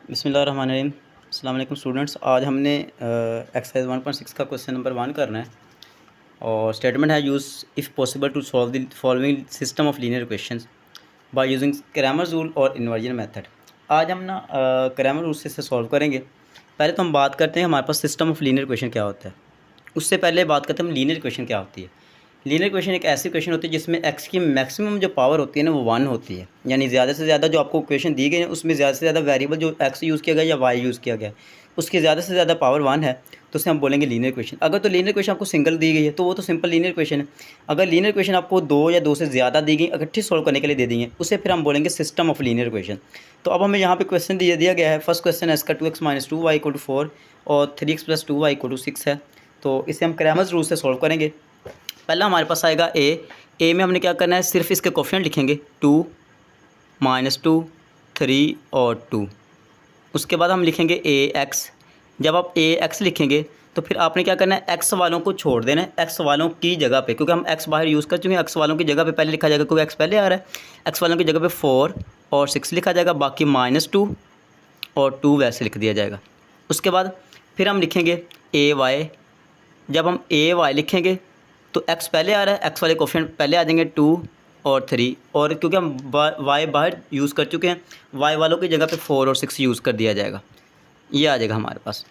बिस्मिल्लाहिर्रहमानिर्रहीम। अस्सलाम वालेकुम स्टूडेंट्स। आज हमने एक्सरसाइज 1.6 का क्वेश्चन नंबर 1 करना है और स्टेटमेंट है use if possible to solve the following system of linear equations by using Cramer's rule और इन्वर्जन मेथड। आज हम ना क्रैमर रूल से सॉल्व करेंगे। पहले तो हम बात करते हैं हमारे पास सिस्टम ऑफ लीनियर इक्वेशन क्या होता है। उससे पहले बात करते हैं हम लीनियर इक्वेशन क्या होती है। लीनियर इक्वेशन एक ऐसी इक्वेशन होती है जिसमें एक्स की मैक्सिमम जो पावर होती है ना वो 1 होती है। यानी ज़्यादा से ज़्यादा जो आपको इक्वेशन दी गई है उसमें ज़्यादा से ज़्यादा वेरिएबल जो एक्स यूज़ किया गया या वाई यूज़ किया गया है उसकी ज़्यादा से ज़्यादा पावर 1 है, तो उसे हम बोलेंगे लीनियर इक्वेशन। अगर तो लीनियर इक्वेशन आपको सिंगल दी गई है तो वो तो सिंपल लीनियर इक्वेशन है। अगर लीनियर इक्वेशन आपको 2 या 2 से ज़्यादा दी गई इकट्ठी सॉल्व करने के लिए दे दी है उसे फिर हम बोलेंगे सिस्टम ऑफ लीनियर इक्वेशन। तो अब हमें यहाँ पे क्वेश्चन दिया गया है। फर्स्ट क्वेश्चन है इसका 2x - 2y = 4 और 3x + 2y = 6 है। तो इसे हम क्रैमर्स रूल से सॉल्व करेंगे। पहला हमारे पास आएगा ए में हमने क्या करना है, सिर्फ इसके कोफिशिएंट लिखेंगे 2 -2 3 और 2। उसके बाद हम लिखेंगे ए एक्स। जब आप ए एक्स लिखेंगे तो फिर आपने क्या करना है, एक्स वालों को छोड़ देना है एक्स वालों की जगह पे, क्योंकि हम एक्स बाहर यूज़ कर चुके हैं। एक्स वालों की जगह पे पहले लिखा जाएगा क्योंकि एक्स पहले आ रहा है। एक्स वालों की जगह पे 4 और 6 लिखा जाएगा, बाकी -2 और 2 वैसे लिख दिया जाएगा। उसके बाद फिर हम लिखेंगे ए वाई। जब हम ए वाई लिखेंगे तो एक्स पहले आ रहा है, एक्स वाले कोफिशिएंट पहले आ जाएंगे 2 और 3, और क्योंकि हम वाई बाहर यूज़ कर चुके हैं वाई वालों की जगह पे 4 और 6 यूज़ कर दिया जाएगा। ये आ जाएगा हमारे पास।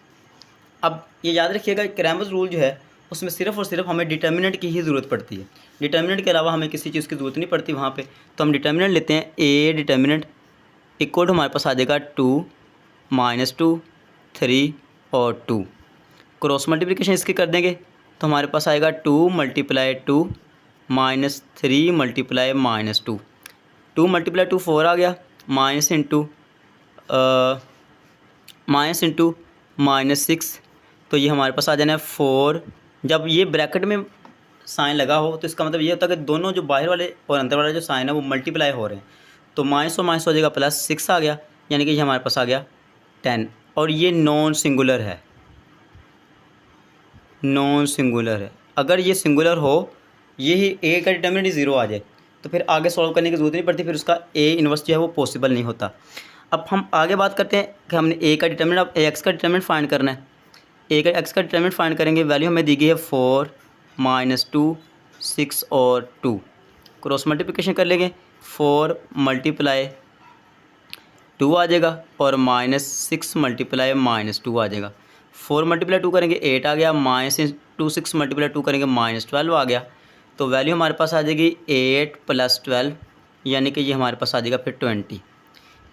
अब ये याद रखिएगा क्रैमर्स रूल जो है उसमें सिर्फ़ और सिर्फ हमें डिटर्मिनेंट की ही ज़रूरत पड़ती है। डिटर्मिनेंट के अलावा हमें किसी चीज़ की ज़रूरत नहीं पड़ती वहाँ पे। तो हम डिटर्मिनेंट लेते हैं। ए डिटर्मिनेंट इक्वल टू हमारे पास आ जाएगा 2 -2 3 और 2। क्रॉस मल्टीप्लिकेशन इसकी कर देंगे तो हमारे पास आएगा 2 × 2 -3 × -2। 2 × 2 4 आ गया, माइनस इंटू -6, तो ये हमारे पास आ जाना है 4। जब ये ब्रैकेट में साइन लगा हो तो इसका मतलब ये होता है कि दोनों जो बाहर वाले और अंदर वाले जो साइन है वो मल्टीप्लाई हो रहे हैं। तो माइनस और माइनस हो जाएगा, +6 आ गया, यानी कि ये हमारे पास आ गया 10। और ये नॉन सिंगुलर है, नॉन सिंगुलर है। अगर ये सिंगुलर हो, यही ए का डिटर्मिनेंट 0 आ जाए तो फिर आगे सॉल्व करने की ज़रूरत नहीं पड़ती, फिर उसका ए इन्वर्स जो है वो पॉसिबल नहीं होता। अब हम आगे बात करते हैं कि हमने ए का डिटर्मिनेंट, अब ए एक्स का डिटर्मिनेंट फाइंड करना है। ए का एक्स का डिटर्मिनेंट फाइंड करेंगे। वैल्यू हमें दी गई है 4 -2 6 और 2। क्रॉस मल्टीप्लिकेशन कर लेंगे, 4 × 2 आ जाएगा और -6 × -2 आ जाएगा। 4 × 2 करेंगे 8 आ गया, -6 × 2 करेंगे -12 आ गया। तो वैल्यू हमारे पास आ जाएगी 8 + 12, यानी कि ये हमारे पास आ जाएगा फिर 20।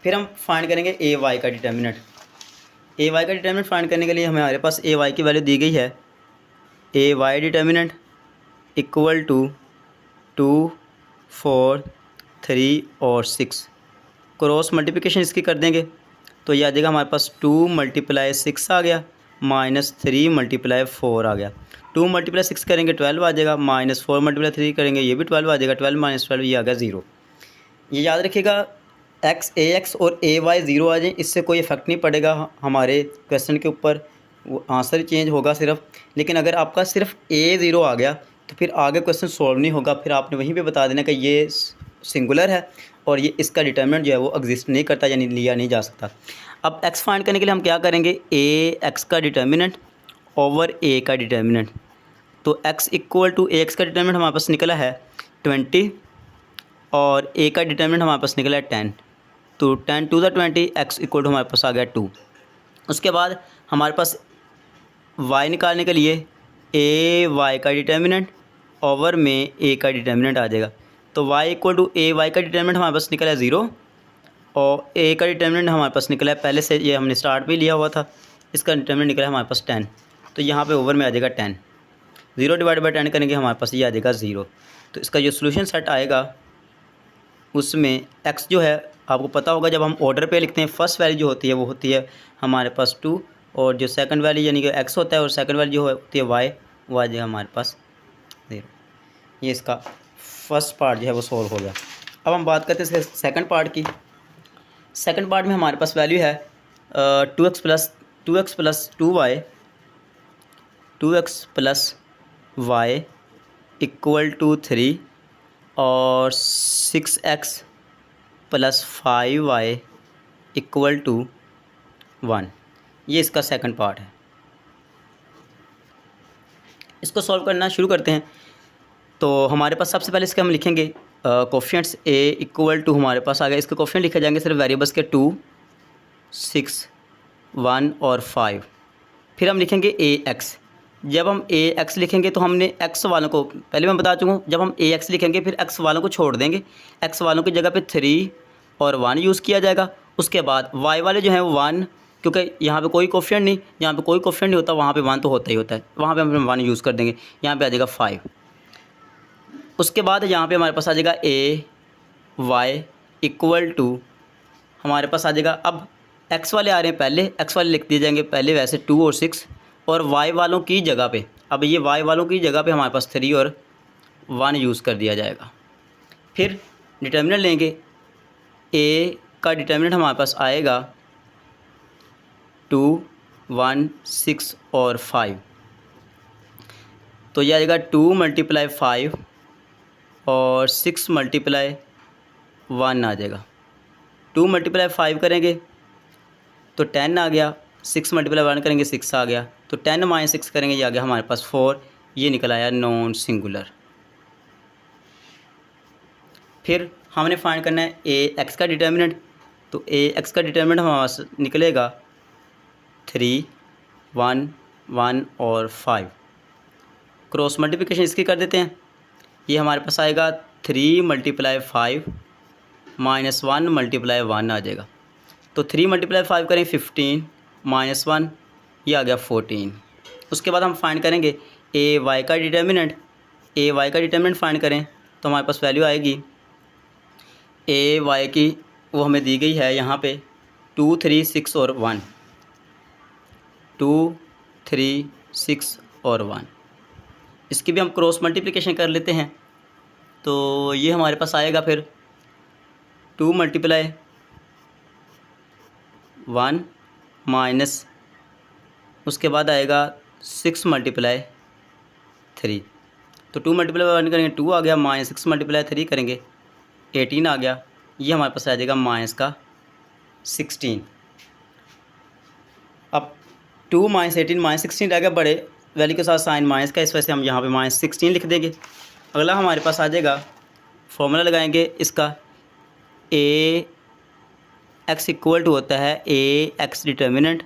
फिर हम फाइंड करेंगे ए वाई का डिटर्मिनेंट। ए वाई का डिटर्मिनेंट फाइंड करने के लिए हमारे पास ए वाई की वैल्यू दी गई है। ए वाई डिटर्मिनेंट इक्वल टू 2 4 3 और 6। क्रॉस मल्टीप्लिकेशन इसकी कर देंगे तो ये आ जाएगा हमारे पास 2 × 6 आ गया, -3 × 4 आ गया। 2 × 6 करेंगे 12 आ जाएगा, -4 × 3 करेंगे ये भी 12 आ जाएगा, 12 - 12 ये आ गया 0। ये याद रखिएगा ए एक्स और ए वाई 0 आ जाए, इससे कोई इफेक्ट नहीं पड़ेगा हमारे क्वेश्चन के ऊपर, वो आंसर ही चेंज होगा सिर्फ। लेकिन अगर आपका सिर्फ ए 0 आ गया तो फिर आगे क्वेश्चन सॉल्व नहीं होगा, फिर आपने वहीं पे बता देना कि ये सिंगुलर है और ये इसका डिटर्मिनेंट जो है वो एग्जिस्ट नहीं करता, यानी लिया नहीं जा सकता। अब एक्स फाइंड करने के लिए हम क्या करेंगे, ए एक्स का डिटर्मिनेंट ओवर ए का डिटर्मिनेंट। तो X equal to A X का डिटर्मिनेंट हमारे पास निकला है 20 और ए का डिटर्मिनेंट हमारे पास निकला है 10। तो 10 × 20, एक्स इक्वल टू हमारे पास आ गया 2। उसके बाद हमारे पास वाई निकालने के लिए ए वाई का डिटर्मिनेंट ओवर में ए का डिटर्मिनेंट आ जाएगा। तो Y equal to A Y का डिटर्मिनेंट हमारे पास निकला है 0 और ए का डिटर्मिनेंट हमारे पास निकला है, पहले से ये हमने स्टार्ट भी लिया हुआ था, इसका डिटर्मिनेंट निकला है हमारे पास 10। तो यहाँ पे ओवर में आ जाएगा 10। 0 / 10 करेंगे हमारे पास ये आ जाएगा 0। तो इसका जो सोल्यूशन सेट आएगा उसमें एक्स जो है आपको पता होगा, जब हम ऑर्डर पे लिखते हैं फर्स्ट वैल्यू जो होती है वो होती है हमारे पास 2, और जो सेकंड वैल्यू यानी कि एक्स होता है और सेकंड वैल्यू जो होती है वाई, वो आ जाएगा हमारे पास 0। ये इसका फर्स्ट पार्ट जो है वो सॉल्व हो गया। अब हम बात करते हैं सेकंड पार्ट की। सेकंड पार्ट में हमारे पास वैल्यू है 2x + 2y = 3 और 6x + 5y = 1। ये इसका सेकंड पार्ट है। इसको सॉल्व करना शुरू करते हैं। तो हमारे पास सबसे पहले इसके हम लिखेंगे कोफिशिएंट्स a इक्वल टू, हमारे पास आ गया इसके कोफिशिएंट लिखे जाएंगे सिर्फ वेरिएबल्स के 2, 6, 1 और 5। फिर हम लिखेंगे ax। जब हम ax लिखेंगे तो हमने x वालों को, पहले मैं बता चुका हूँ, जब हम ax लिखेंगे फिर x वालों को छोड़ देंगे, x वालों की जगह पे 3 और 1 यूज़ किया जाएगा। उसके बाद y वाले जो हैं वो 1, क्योंकि यहाँ पे कोई कोफिशिएंट नहीं, यहाँ पे कोई कोफिशिएंट नहीं होता, वहाँ पे 1 तो होता ही होता है, वहाँ पे हम 1 यूज़ कर देंगे। यहाँ पे आ जाएगा 5। उसके बाद यहाँ पे हमारे पास आ जाएगा ay इक्वल टू, हमारे पास आ जाएगा, अब x वाले आ रहे हैं पहले, x वाले लिख दिए जाएंगे पहले वैसे 2 और 6, और y वालों की जगह पे, अब ये y वालों की जगह पे हमारे पास 3 और 1 यूज़ कर दिया जाएगा। फिर डिटर्मिनेंट लेंगे, a का डिटर्मिनेंट हमारे पास आएगा 2, 1, 6 और 5। तो ये आएगा 2 × 5 और 6 × 1 आ जाएगा। 2 × 5 करेंगे तो 10 आ गया, 6 × 1 करेंगे 6 आ गया, तो 10 - 6 करेंगे, ये आ गया हमारे पास 4। ये निकल आया नॉन सिंगुलर। फिर हमने फाइंड करना है ax का डिटर्मिनेंट। तो ax का डिटर्मिनेंट हमारे पास निकलेगा 3, 1, 1 और 5। क्रॉस मल्टीप्लिकेशन इसकी कर देते हैं। ये हमारे पास आएगा 3 × 5 -1 × 1 आ जाएगा। तो 3 × 5 करें 15 -1, ये आ गया 14। उसके बाद हम फाइंड करेंगे ay का डिटर्मिनेंट। ay का डिटर्मिनेंट फाइंड करें तो हमारे पास वैल्यू आएगी ay की, वो हमें दी गई है यहाँ पे 2, 3, 6 और 1, 2, 3, 6 और 1। इसकी भी हम क्रॉस मल्टीप्लिकेशन कर लेते हैं। तो ये हमारे पास आएगा फिर 2 × 1 माइनस, उसके बाद आएगा 6 × 3। तो 2 × 1 करेंगे 2 आ गया, -6 × 3 करेंगे 18 आ गया। ये हमारे पास आ जाएगा माइनस का 16। अब 2 - 18 -16 रह गया, बड़े वैल्यू के साथ साइन माइनस का, इस वजह से हम यहाँ पे -16 लिख देंगे। अगला हमारे पास आ जाएगा, फॉर्मूला लगाएंगे इसका, ax इक्वल टू होता है ax डिटर्मिनेंट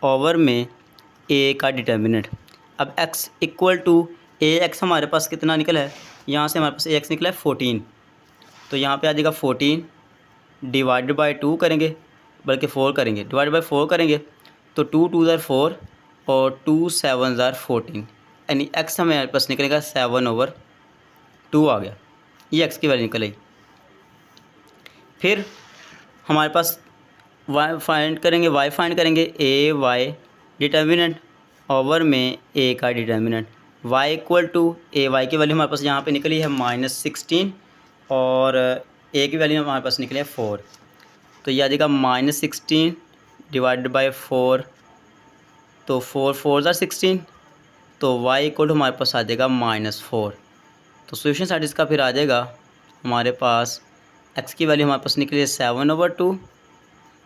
ओवर में a का डिटर्मिनेंट। अब x इक्वल टू ax हमारे पास कितना निकला है, यहाँ से हमारे पास ax निकला है 14। तो यहाँ पे आ जाएगा 14 डिवाइडेड बाई 2 करेंगे, बल्कि 4 करेंगे, डिवाइड बाई 4 करेंगे तो 2 × 2 = 4 और 2 × 7 = 14, यानी x हमारे पास निकलेगा 7/2 आ गया। ये x की वैल्यू निकल आई। फिर हमारे पास y फाइंड करेंगे, y फाइंड करेंगे ay डिटर्मिनेंट ओवर में a का determinant. y equal to ay की वैल्यू हमारे पास यहाँ पे निकली है -16 और a की वैल्यू हमारे पास निकली है 4। तो ये आ जाएगा -16 डिवाइडेड बाई 4, तो 4 × 4 = 16, तो y इक्वल टू हमारे पास आ जाएगा -4। तो सोल्यूशन साइड इसका फिर आ जाएगा हमारे पास, x की वैल्यू हमारे पास निकली है 7/2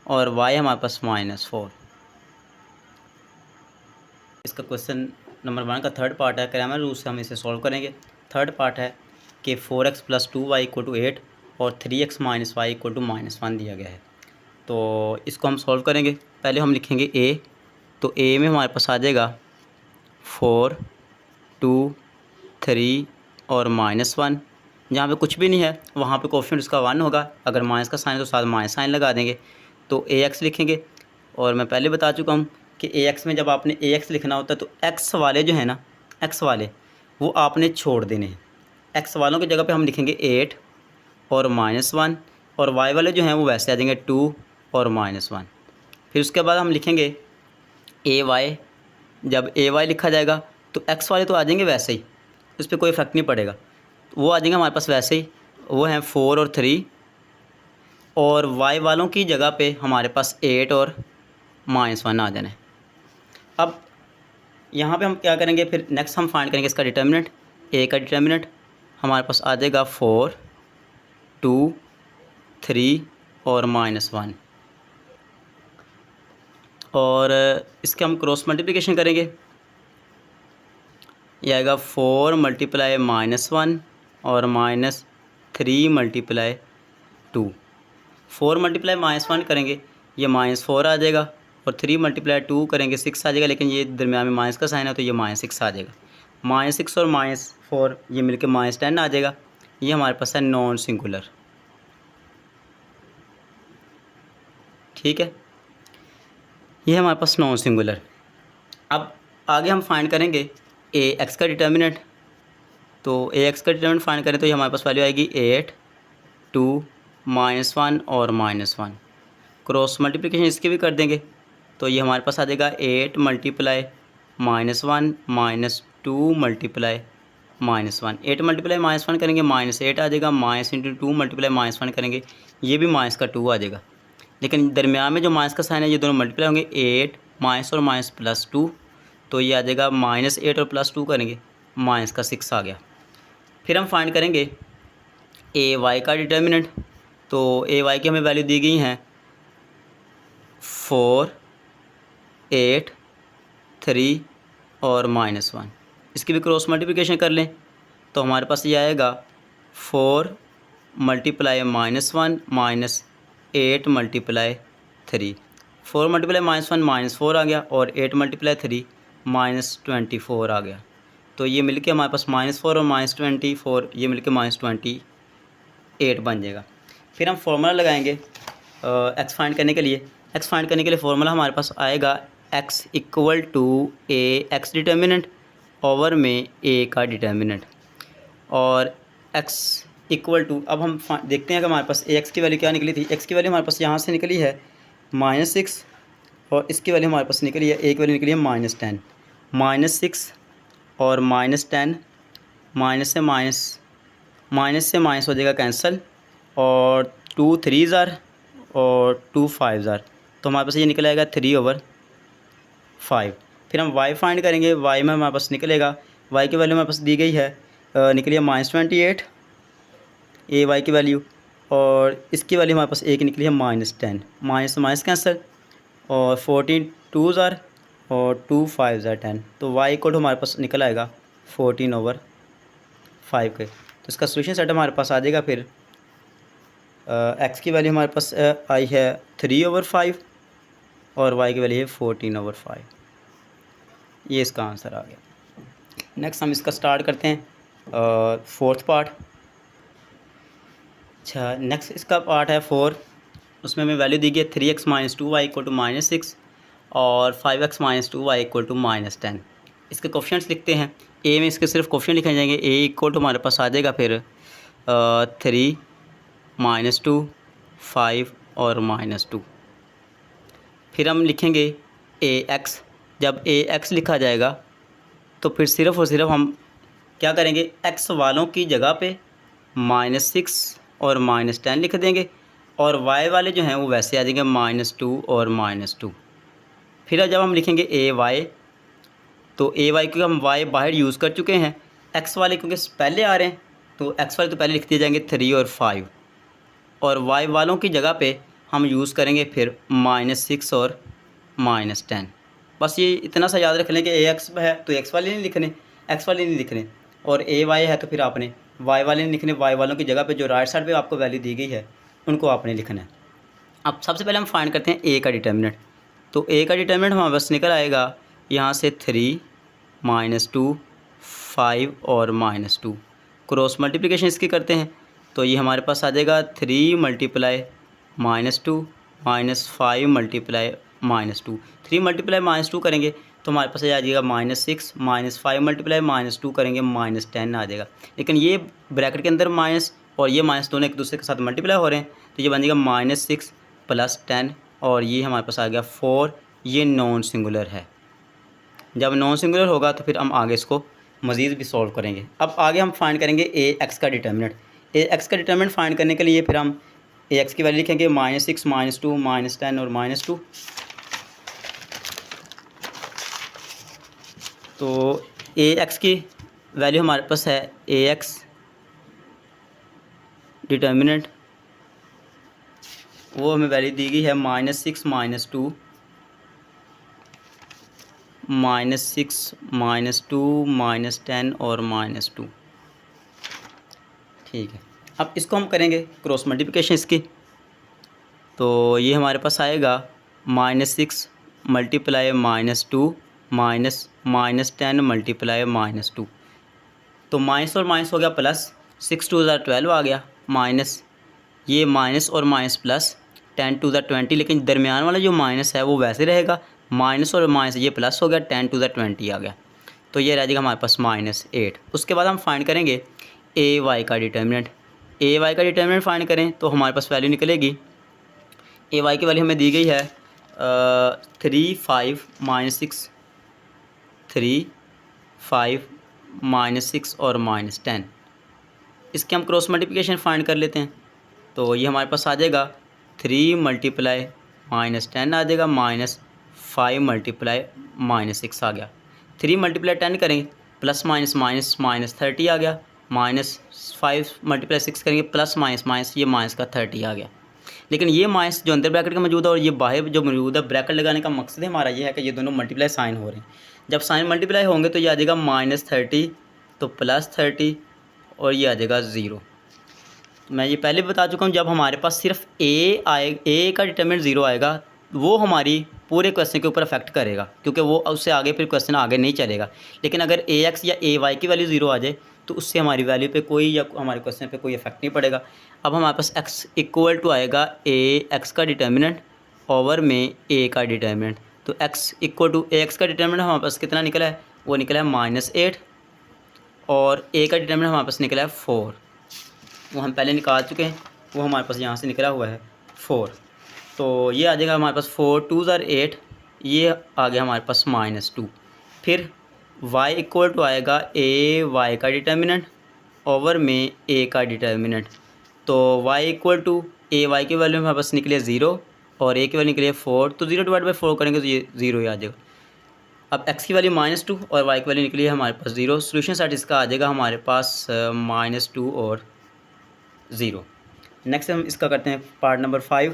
और y हमारे पास -4। इसका क्वेश्चन नंबर 1 का थर्ड पार्ट है, क्रैमर रूल से हम इसे सॉल्व करेंगे। थर्ड पार्ट है कि 4x + 2y = 8 और 3x - y = -1 दिया गया है। तो इसको हम सॉल्व करेंगे। पहले हम लिखेंगे a, तो a में हमारे पास आ जाएगा 4, 2, 3 और -1। जहाँ पे कुछ भी नहीं है वहाँ पे कोफिशिएंट उसका 1 होगा, अगर माइनस का साइन है तो साथ माइनस साइन लगा देंगे। तो ax लिखेंगे, और मैं पहले बता चुका हूँ कि ax में जब आपने ax लिखना होता है तो x वाले जो है ना, x वाले वो आपने छोड़ देने हैं। x वालों की जगह पे हम लिखेंगे 8 और -1, और y वाले जो हैं वो वैसे आ जाएंगे 2 और -1। फिर उसके बाद हम लिखेंगे ay। जब ay लिखा जाएगा तो x वाले तो आ जाएंगे वैसे ही, उस पर कोई इफेक्ट नहीं पड़ेगा, वो आ जाएंगे हमारे पास वैसे ही, वो हैं 4 और 3, और y वालों की जगह पे हमारे पास 8 और -1 आ जाना है। अब यहाँ पे हम क्या करेंगे, फिर नेक्स्ट हम फाइंड करेंगे इसका डिटर्मिनेंट। a का डिटर्मिनेंट हमारे पास आ जाएगा 4, 2, 3 और -1, और इसके हम क्रॉस मल्टीप्लिकेशन करेंगे। ये आएगा 4 मल्टीप्लाई -1 और -3 मल्टीप्लाई 2। 4 मल्टीप्लाई -1 करेंगे ये -4 आ जाएगा, और 3 मल्टीप्लाई 2 करेंगे 6 आ जाएगा, लेकिन ये दरम्यान में माइनस का साइन है तो ये -6 आ जाएगा। -6 और -4 ये मिलके -10 आ जाएगा। ये हमारे पास है नॉन सिंगुलर, ठीक है, ये हमारे पास नॉन सिंगुलर। अब आगे हम फाइंड करेंगे ए एक्स का डिटर्मिनेंट। तो ए एक्स का डिटर्मिनेंट फाइंड करें तो ये हमारे पास वैल्यू आएगी 8, 2, -1 और -1। क्रॉस मल्टीप्लिकेशन इसकी भी कर देंगे तो ये हमारे पास आ जाएगा 8 मल्टीप्लाई -1 -2 मल्टीप्लाई -1। 8 मल्टीप्लाई -1 करेंगे -8 आ जाएगा, -2 मल्टीप्लाई -1 करेंगे ये भी -2 आ जाएगा, लेकिन दरमियान में जो माइनस का साइन है ये दोनों मल्टीप्लाई होंगे, 8 माइनस और माइनस -2, तो ये आ जाएगा -8 और +2 करेंगे -6 आ गया। फिर हम फाइंड करेंगे ए वाई का डिटर्मिनेंट। तो ए वाई की हमें वैल्यू दी गई हैं 4, 8, 3 और -1। इसकी भी क्रॉस मल्टीप्लिकेशन कर लें तो हमारे पास ये आएगा 4 मल्टीप्लाई -1 -8 मल्टीप्लाई 3। 4 मल्टीप्लाई -1 -4 आ गया, और 8 मल्टीप्लाई 3 -24 आ गया। तो ये मिलके हमारे पास -4 और -24 ये मिलके -28 बन जाएगा। फिर हम फार्मूला लगाएंगे एक्स फाइंड करने के लिए। एक्स फाइंड करने के लिए फार्मूला हमारे पास आएगा x equal to A X determinant over में ए का डिटर्मिनेंट, और x इक्वल टू, अब हम देखते हैं कि हमारे पास ए एक्स की वैल्यू क्या निकली थी। x की वैल्यू हमारे पास यहाँ से निकली है -6, और इसकी वैल्यू हमारे पास निकली है, एक वैल्यू निकली है -10। -6 और -10, माइनस से माइनस हो जाएगा कैंसिल, और 2 3s और 2 5s, तो हमारे पास ये निकल आएगा 3/5। फिर हम y फाइंड करेंगे। y में हमारे पास निकलेगा, y की वैल्यू हमारे पास दी गई है, निकली है -28 ए वाई की वैल्यू, और इसकी वैल्यू हमारे पास एक निकली है -10, माइनस से माइनस कैंसिल, और 14 2s और 2 5s 10, तो y इक्वल हमारे पास निकल आएगा 14/5 के। तो इसका सोल्यूशन सेट हमारे पास आ जाएगा। फिर x की वैल्यू हमारे पास आई है 3/5 और y की वैल्यू है 14/5। ये इसका आंसर आ गया। नेक्स्ट हम इसका स्टार्ट करते हैं फोर्थ पार्ट। अच्छा, नेक्स्ट इसका पार्ट है 4। उसमें हमें वैल्यू दी गई है 3x - 2y = -6 और 5x - 2y = -10। इसके कोफिशिएंट्स लिखते हैं। ए में इसके सिर्फ कोफिशिएंट लिखे जाएंगे। ए इक्वल टू हमारे पास आ जाएगा फिर 3 - 2 5 और -2। फिर हम लिखेंगे ax। जब ax लिखा जाएगा तो फिर सिर्फ़ और सिर्फ हम क्या करेंगे, x वालों की जगह पे -6 और -10 लिख देंगे, और y वाले जो हैं वो वैसे आ जाएंगे -2 और -2। फिर जब हम लिखेंगे ay, तो ay क्योंकि हम y बाहर यूज़ कर चुके हैं, x वाले क्योंकि पहले आ रहे हैं तो x वाले तो पहले लिख दिए जाएंगे 3 और 5, और y वालों की जगह पे हम यूज़ करेंगे फिर -6 और -10। बस ये इतना सा याद रख लें कि ax है तो x वाले नहीं लिखने, x वाले नहीं लिखने, और ay है तो फिर आपने y वाले नहीं लिखने। y वालों की जगह पे जो राइट साइड पे आपको वैल्यू दी गई है उनको आपने लिखना है। अब सबसे पहले हम फाइंड करते हैं a का डिटर्मिनेंट। तो a का डिटर्मिनेंट हमारे पास निकल आएगा यहाँ से 3 -2 5 और -2। क्रॉस मल्टीप्लिकेशन इसकी करते हैं तो ये हमारे पास आ जाएगा 3 मल्टीप्लाई -2 -5 मल्टीप्लाई -2। 3 मल्टीप्लाई -2 करेंगे तो हमारे पास आ जाएगा -6, -5 मल्टीप्लाई -2 करेंगे -10 आ जाएगा। लेकिन ये ब्रैकेट के अंदर माइनस और ये माइनस दोनों एक दूसरे के साथ मल्टीप्लाई हो रहे हैं, तो ये बन जाएगा -6 + 10, और ये हमारे पास आ गया 4। ये नॉन सिंगुलर है। जब नॉन सिंगुलर होगा तो फिर हम आगे इसको मज़ीद भी सॉल्व करेंगे। अब आगे हम फाइंड करेंगे ए एक्स का डिटर्मिनेंट। ए एक्स का डिटर्मिनेंट फाइंड करने के लिए फिर हम ए एक्स की वैल्यू लिखेंगे -6 -2 -10 और -2। तो ए एक्स की वैल्यू हमारे पास है ए एक्स डिटर्मिनेंट, वो हमें वैल्यू दी गई है -6 -2 -6 -2 -10 और -2। ठीक है, अब इसको हम करेंगे क्रॉस मल्टीप्लिकेशन इसकी। तो ये हमारे पास आएगा -6 मल्टीप्लाई -2 -10 मल्टीप्लाई -2। तो माइनस और माइनस हो गया प्लस, 6 2 ज़ा 12 आ गया, माइनस ये माइनस और माइनस प्लस, 10 2 ज़ा 20, लेकिन दरमियान वाला जो माइनस है वो वैसे रहेगा, माइनस और माइनस ये प्लस हो गया, 10 2 ज़ा 20 आ गया। तो ये रह जाएगा हमारे पास -8। उसके बाद हम फाइंड करेंगे ए वाई का डिटर्मिनेंट। ए वाई का डिटर्मिनेंट फाइंड करें तो हमारे पास वैल्यू निकलेगी, ए वाई की वैल्यू हमें दी गई है 3 5 -6, 3 5 -6 और -10। इसके हम क्रॉस मल्टीप्लिकेशन फाइंड कर लेते हैं। तो ये हमारे पास आ जाएगा 3 मल्टीप्लाई -10 आ जाएगा, -5 मल्टीप्लाई -6 आ गया। 3 मल्टीप्लाई 10 करेंगे प्लस माइनस माइनस -30 आ गया, -5 मल्टीप्लाई 6 करेंगे प्लस माइनस माइनस ये माइनस का 30 आ गया। लेकिन ये माइनस जो अंदर ब्रैकेट का मौजूद है और ये बाहर जो मौजूद है, ब्रैकेट लगाने का मकसद हमारा ये है कि ये दोनों मल्टीप्लाई साइन हो रहे हैं। जब साइन मल्टीप्लाई होंगे तो ये आ जाएगा -30 तो +30 और ये आ जाएगा 0। मैं ये पहले बता चुका हूँ, जब हमारे पास सिर्फ ए का डिटरमिनेंट 0 आएगा वो हमारी पूरे क्वेश्चन के ऊपर अफेक्ट करेगा, क्योंकि वो उससे आगे फिर क्वेश्चन आगे नहीं चलेगा। लेकिन अगर AX या AY की वैल्यू 0 आ जाए तो उससे हमारी वैल्यू पे कोई या हमारे क्वेश्चन पे कोई इफेक्ट नहीं पड़ेगा। अब हमारे पास x इक्वल टू आएगा AX का डिटर्मिनेंट ओवर में A का डिटर्मिनेंट। तो x इक्वल टू AX का डिटर्मिनेंट हमारे पास कितना निकला है, वो निकला है -8 और A का डिटर्मिनेंट हमारे पास निकला है 4। वो हम पहले निकाल चुके हैं, वो हमारे पास यहाँ से निकला हुआ है 4। तो ये आ जाएगा हमारे पास 4 2 ज़ा 8, ये आ गया हमारे पास -2। फिर y इक्वल टू आएगा AY का डिटर्मिनेंट ओवर में A का डिटर्मिनेंट। तो y इक्वल टू AY की वैल्यू हमारे पास निकले 0 और A की वैल्यू निकली है 4, तो 0 डिवाइड बाई 4 करेंगे तो ये 0 ही आ जाएगा। अब x की वैल्यू -2 और y की वैल्यू निकली है हमारे पास 0। सोल्यूशन सेट इसका आ जाएगा हमारे पास -2 और 0। नेक्स्ट हम इसका करते हैं पार्ट नंबर 5।